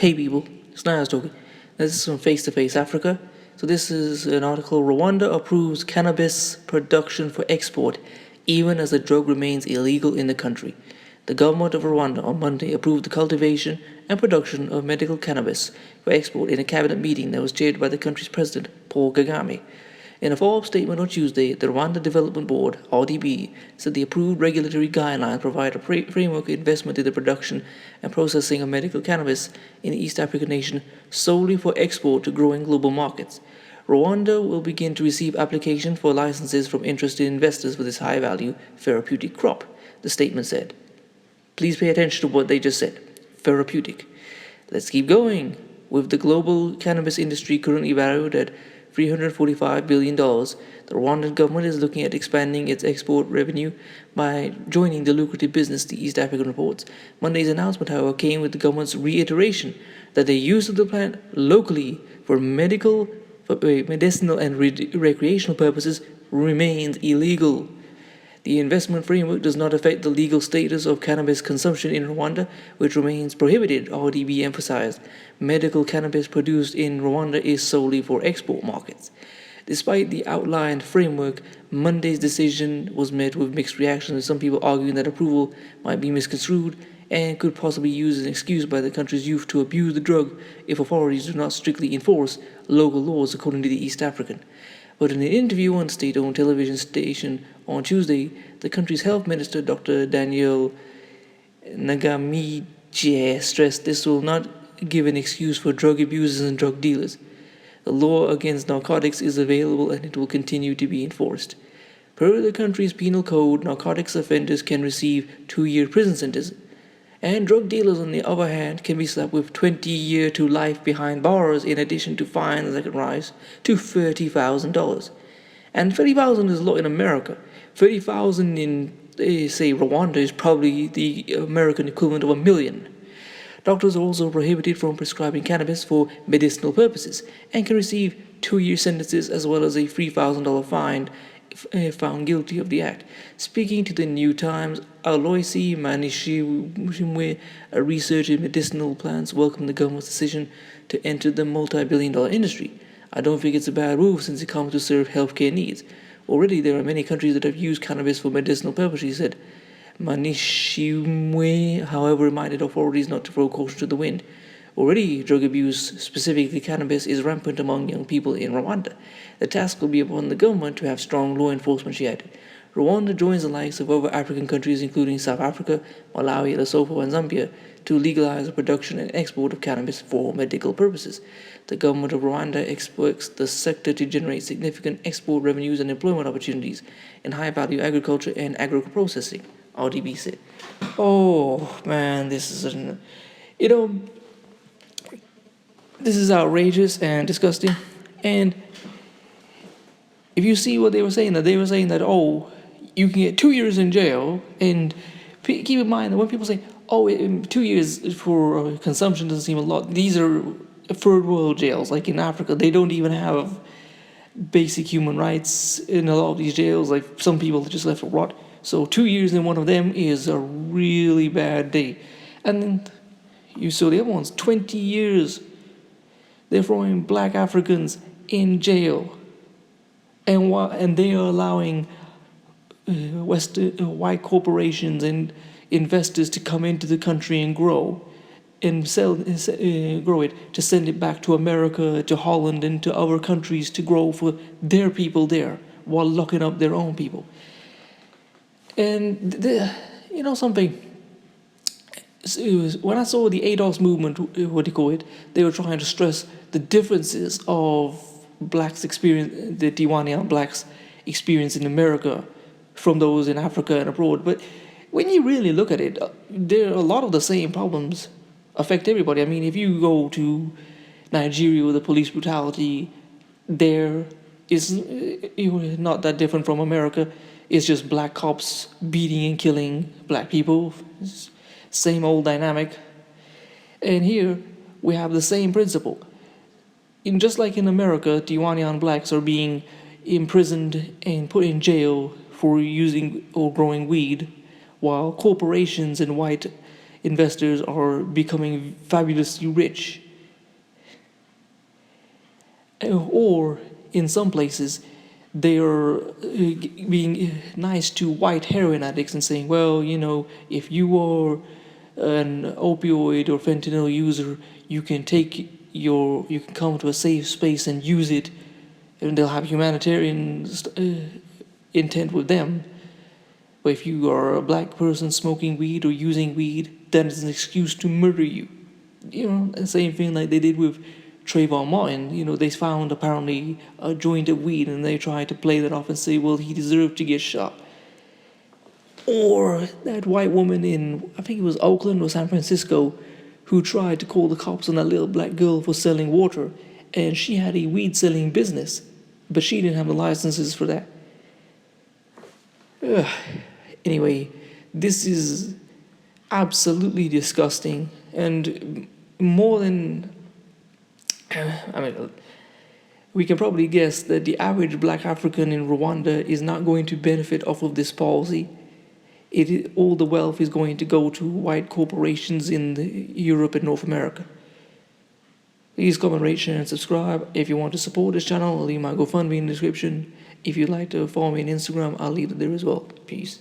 Hey people, it's Niles talking. This is from Face to Face Africa. So this is an article. Rwanda approves cannabis production for export, even as the drug remains illegal in the country. The government of Rwanda on Monday approved the cultivation and production of medical cannabis for export in a cabinet meeting that was chaired by the country's president, Paul Kagame. In a follow-up statement on Tuesday, the Rwanda Development Board, RDB, said the approved regulatory guidelines provide a framework of investment in the production and processing of medical cannabis in the East African nation solely for export to growing global markets. Rwanda will begin to receive applications for licenses from interested investors for this high-value therapeutic crop, the statement said. Please pay attention to what they just said. Therapeutic. Let's keep going. With the global cannabis industry currently valued at $345 billion, the Rwandan government is looking at expanding its export revenue by joining the lucrative business, the East African reports. Monday's announcement, however, came with the government's reiteration that the use of the plant locally for medicinal and recreational purposes remains illegal. The investment framework does not affect the legal status of cannabis consumption in Rwanda, which remains prohibited, RDB emphasized. Medical cannabis produced in Rwanda is solely for export markets. Despite the outlined framework, Monday's decision was met with mixed reactions, with some people arguing that approval might be misconstrued and could possibly be used as an excuse by the country's youth to abuse the drug if authorities do not strictly enforce local laws, according to the East African. But in an interview on state-owned television station on Tuesday, the country's health minister, Dr. Daniel Nagamije, stressed this will not give an excuse for drug abusers and drug dealers. The law against narcotics is available and it will continue to be enforced. Per the country's penal code, narcotics offenders can receive 2-year prison sentences, and drug dealers, on the other hand, can be slapped with 20-year to life behind bars, in addition to fines that can rise to $30,000. And $30,000 is a lot in America. $30,000 in, say, Rwanda is probably the American equivalent of $1 million. Doctors are also prohibited from prescribing cannabis for medicinal purposes and can receive 2-year sentences as well as a $3,000 fine if found guilty of the act. Speaking to the New Times, Aloisi Manishimwe, a researcher in medicinal plants, welcomed the government's decision to enter the multi-billion-dollar industry. I don't think it's a bad move since it comes to serve healthcare needs. Already there are many countries that have used cannabis for medicinal purposes, he said. Manishimwe, however, reminded authorities not to throw caution to the wind. Already, drug abuse, specifically cannabis, is rampant among young people in Rwanda. The task will be upon the government to have strong law enforcement, she added. Rwanda joins the likes of other African countries, including South Africa, Malawi, Lesotho, and Zambia, to legalize the production and export of cannabis for medical purposes. The government of Rwanda expects the sector to generate significant export revenues and employment opportunities in high-value agriculture and agro-processing, RDB said. Oh, man, this is this is outrageous and disgusting. And if you see what they were saying that, oh, you can get 2 years in jail, and keep in mind that when people say, oh, 2 years for consumption doesn't seem a lot, these are third world jails. Like in Africa, they don't even have basic human rights in a lot of these jails. Like some people are just left to rot. So 2 years in one of them is a really bad day. And then you saw the other ones, 20 years. They're throwing black Africans in jail, and they are allowing white corporations and investors to come into the country and grow and grow it, to send it back to America, to Holland, and to other countries to grow for their people there, while locking up their own people. And something. When I saw the ADOS movement, they were trying to stress the differences of blacks' experience, the Tiwanian blacks' experience in America from those in Africa and abroad. But when you really look at it, there are a lot of the same problems affect everybody. I mean, if you go to Nigeria with the police brutality, there is not that different from America. It's just black cops beating and killing black people. Same old dynamic. And here we have the same principle. Just like in America, Tiwanian blacks are being imprisoned and put in jail for using or growing weed, while corporations and white investors are becoming fabulously rich. Or in some places, they are being nice to white heroin addicts and saying, well, if you are an opioid or fentanyl user, you can you can come to a safe space and use it, and they'll have humanitarian intent with them. But if you are a black person smoking weed or using weed, then it's an excuse to murder you. The same thing like they did with Trayvon Martin. They found apparently a joint of weed and they tried to play that off and say, well, he deserved to get shot. Or that white woman in, I think it was Oakland or San Francisco, who tried to call the cops on that little black girl for selling water, and she had a weed selling business, but she didn't have the licenses for that. Anyway, this is absolutely disgusting, and more than, we can probably guess that the average black African in Rwanda is not going to benefit off of this policy. All the wealth is going to go to white corporations in Europe and North America. Please comment, rate, share, and subscribe. If you want to support this channel, I'll leave my GoFundMe in the description. If you'd like to follow me on Instagram, I'll leave it there as well. Peace.